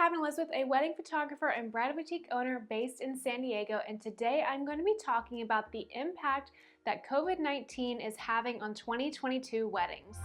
Cavin Elizabeth, a wedding photographer and bridal boutique owner based in San Diego, and today I'm going to be talking about the impact that COVID-19 is having on 2022 weddings.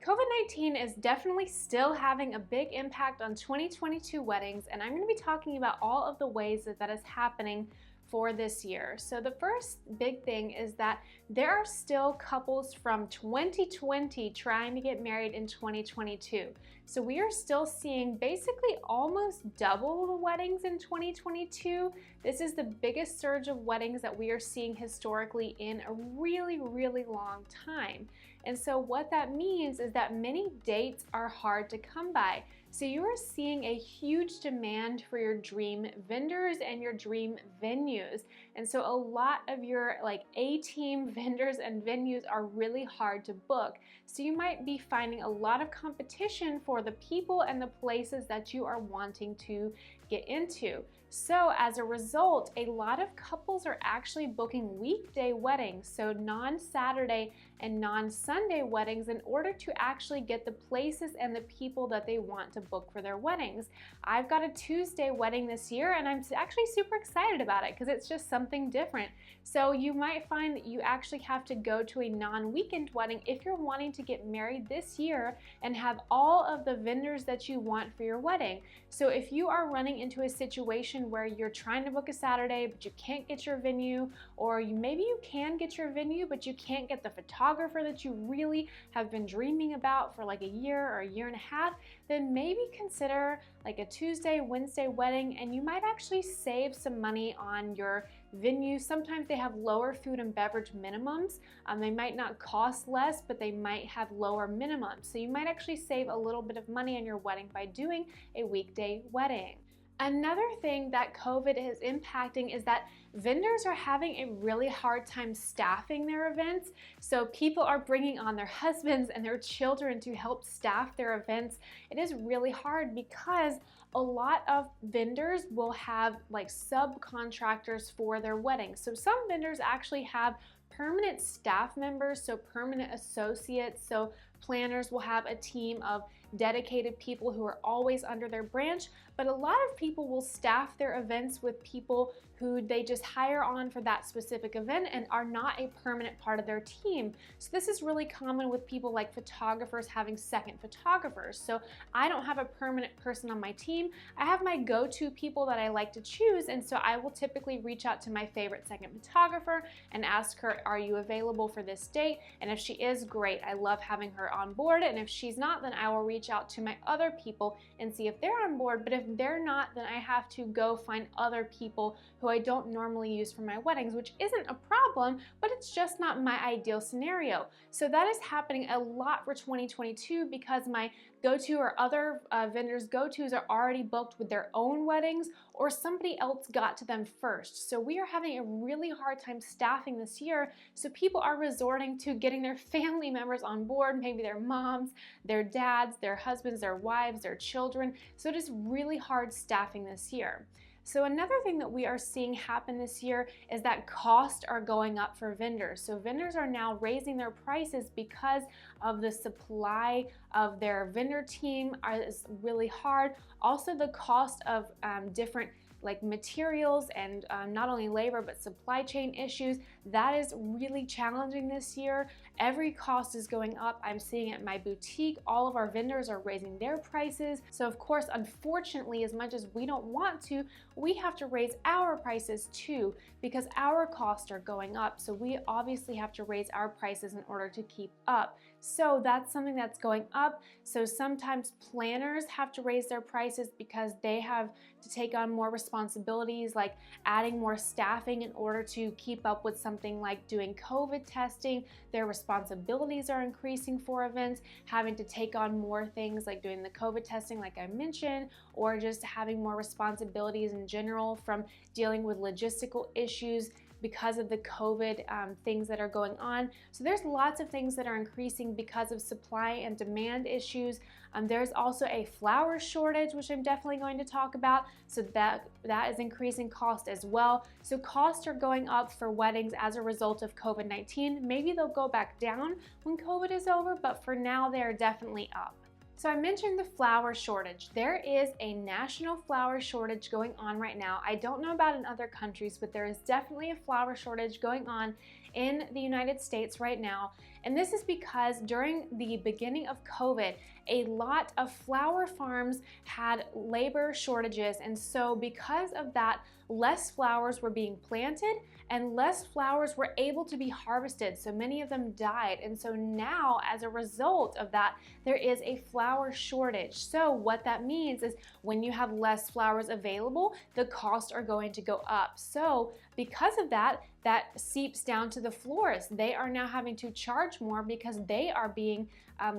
COVID-19 is definitely still having a big impact on 2022 weddings, and I'm going to be talking about all of the ways that is happening for this year. So the first big thing is that there are still couples from 2020 trying to get married in 2022. So we are still seeing basically almost double the weddings in 2022. This is the biggest surge of weddings that we are seeing historically in a really long time. And so what that means is that many dates are hard to come by. So you are seeing a huge demand for your dream vendors and your dream venues. And so a lot of your A-team vendors and venues are really hard to book. So you might be finding a lot of competition for the people and the places that you are wanting to get into. So as a result, a lot of couples are actually booking weekday weddings, so non-Saturday and non-Sunday weddings, in order to actually get the places and the people that they want to book for their weddings. I've got a Tuesday wedding this year, and I'm actually super excited about it because it's just something different. So you might find that you actually have to go to a non-weekend wedding if you're wanting to get married this year and have all of the vendors that you want for your wedding. So if you are running into a situation where you're trying to book a Saturday but you can't get your venue, or maybe you can get your venue but you can't get the photographer that you really have been dreaming about for like a year or a year and a half, then maybe consider like a Tuesday, Wednesday wedding, and you might actually save some money on your venue. Sometimes they have lower food and beverage minimums. They might not cost less, but they might have lower minimums. So you might actually save a little bit of money on your wedding by doing a weekday wedding. Another thing that COVID is impacting is that vendors are having a really hard time staffing their events. So people are bringing on their husbands and their children to help staff their events. It is really hard because a lot of vendors will have like subcontractors for their weddings. So some vendors actually have permanent staff members, so permanent associates. So planners will have a team of dedicated people who are always under their branch, but a lot of people will staff their events with people who they just hire on for that specific event and are not a permanent part of their team. So this is really common with people like photographers having second photographers. So I don't have a permanent person on my team. I have my go-to people that I like to choose, and so I will typically reach out to my favorite second photographer and ask her, are you available for this date? And if she is, great, I love having her on board. And if she's not, then I will reach out to my other people and see if they're on board. But if they're not, then I have to go find other people who I don't normally use for my weddings, which isn't a problem, but it's just not my ideal scenario. So that is happening a lot for 2022 because my go-to or other vendors' go-tos are already booked with their own weddings, or somebody else got to them first. So we are having a really hard time staffing this year. So people are resorting to getting their family members on board, maybe their moms, their dads, their husbands, their wives, their children. So it is really hard staffing this year. So another thing that we are seeing happen this year is that costs are going up for vendors. So vendors are now raising their prices because of the supply of their vendor team is really hard. Also the cost of different materials and not only labor but supply chain issues, that is really challenging this year. Every cost is going up. I'm seeing it at my boutique. All of our vendors are raising their prices. So of course, unfortunately, as much as we don't want to, we have to raise our prices too because our costs are going up. So we obviously have to raise our prices in order to keep up. So that's something that's going up. So sometimes planners have to raise their prices because they have to take on more responsibilities, like adding more staffing in order to keep up with something like doing COVID testing. Their responsibilities are increasing for events, having to take on more things like doing the COVID testing like I mentioned, or just having more responsibilities in general from dealing with logistical issues, because of the COVID things that are going on. So there's lots of things that are increasing because of supply and demand issues. There's also a flower shortage, which I'm definitely going to talk about. So that is increasing cost as well. So costs are going up for weddings as a result of COVID-19. Maybe they'll go back down when COVID is over, but for now they are definitely up. So I mentioned the flower shortage. There is a national flower shortage going on right now. I don't know about in other countries, but there is definitely a flower shortage going on in the United States right now. And this is because during the beginning of COVID, a lot of flower farms had labor shortages. And so because of that, less flowers were being planted and less flowers were able to be harvested. So many of them died. And so now, as a result of that, there is a flower shortage. So what that means is when you have less flowers available, the costs are going to go up. So because of that, that seeps down to the florists. They are now having to charge more because they are being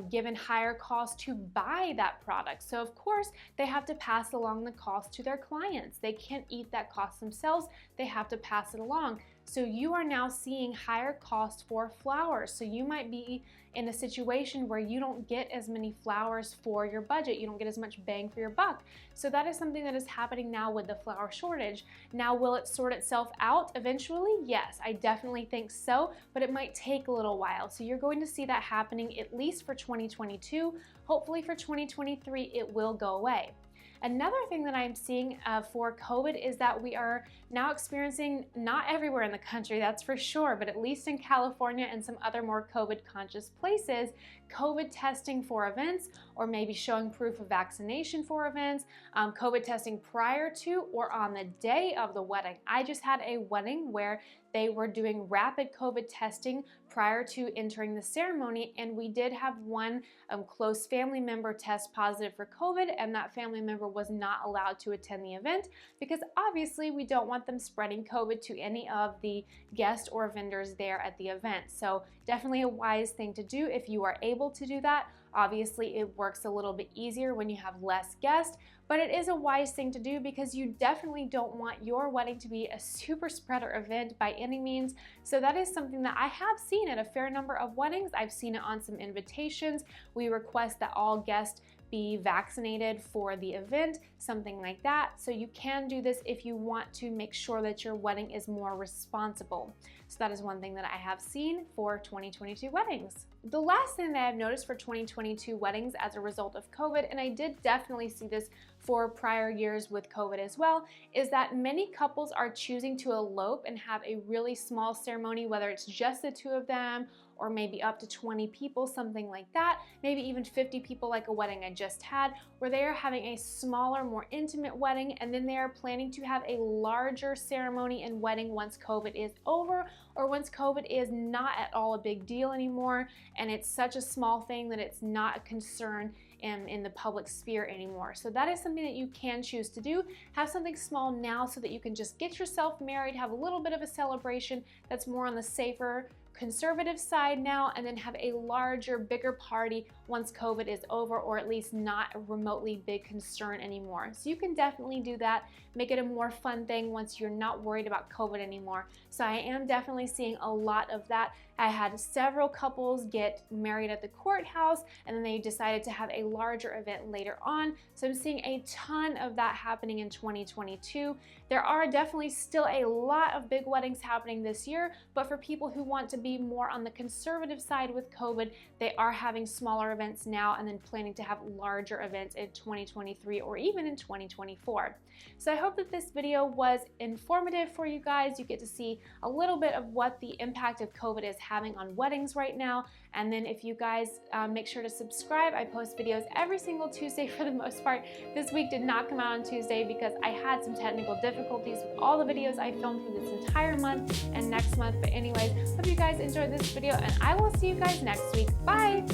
given higher costs to buy that product. So of course, they have to pass along the cost to their clients. They can't eat that cost themselves. They have to pass it along. So you are now seeing higher costs for flowers. So you might be in a situation where you don't get as many flowers for your budget. You don't get as much bang for your buck. So that is something that is happening now with the flower shortage. Now, will it sort itself out eventually? Yes, I definitely think so, but it might take a little while. So you're going to see that happening at least for 2022. Hopefully for 2023, it will go away. Another thing that I'm seeing for COVID is that we are now experiencing, not everywhere in the country, that's for sure, but at least in California and some other more COVID conscious places, COVID testing for events, or maybe showing proof of vaccination for events, COVID testing prior to or on the day of the wedding. I just had a wedding where they were doing rapid COVID testing prior to entering the ceremony, and we did have one close family member test positive for COVID, and that family member was not allowed to attend the event because obviously we don't want them spreading COVID to any of the guests or vendors there at the event. So definitely a wise thing to do if you are able to do that. Obviously, it works a little bit easier when you have less guests, but it is a wise thing to do because you definitely don't want your wedding to be a super spreader event by any means. So that is something that I have seen at a fair number of weddings. I've seen it on some invitations. We request that all guests be vaccinated for the event, something like that. So you can do this if you want to make sure that your wedding is more responsible. So that is one thing that I have seen for 2022 weddings. The last thing that I've noticed for 2022 weddings as a result of COVID, and I did definitely see this for prior years with COVID as well, is that many couples are choosing to elope and have a really small ceremony, whether it's just the two of them or maybe up to 20 people, something like that, maybe even 50 people like a wedding I just had, where they are having a smaller, more intimate wedding, and then they are planning to have a larger ceremony and wedding once COVID is over, or once COVID is not at all a big deal anymore, and it's such a small thing that it's not a concern in the public sphere anymore. So that is something that you can choose to do. Have something small now so that you can just get yourself married, have a little bit of a celebration that's more on the safer, conservative side now, and then have a larger, bigger party once COVID is over, or at least not a remotely big concern anymore. So you can definitely do that, make it a more fun thing once you're not worried about COVID anymore. So I am definitely seeing a lot of that. I had several couples get married at the courthouse, and then they decided to have a larger event later on. So I'm seeing a ton of that happening in 2022. There are definitely still a lot of big weddings happening this year, but for people who want to be more on the conservative side with COVID, they are having smaller events now and then planning to have larger events in 2023 or even in 2024. So I hope that this video was informative for you guys. You get to see a little bit of what the impact of COVID is having on weddings right now. And then if you guys make sure to subscribe, I post videos every single Tuesday for the most part. This week did not come out on Tuesday because I had some technical difficulties with all the videos I filmed for this entire month and next month. But anyways, hope you guys enjoyed this video, and I will see you guys next week. Bye!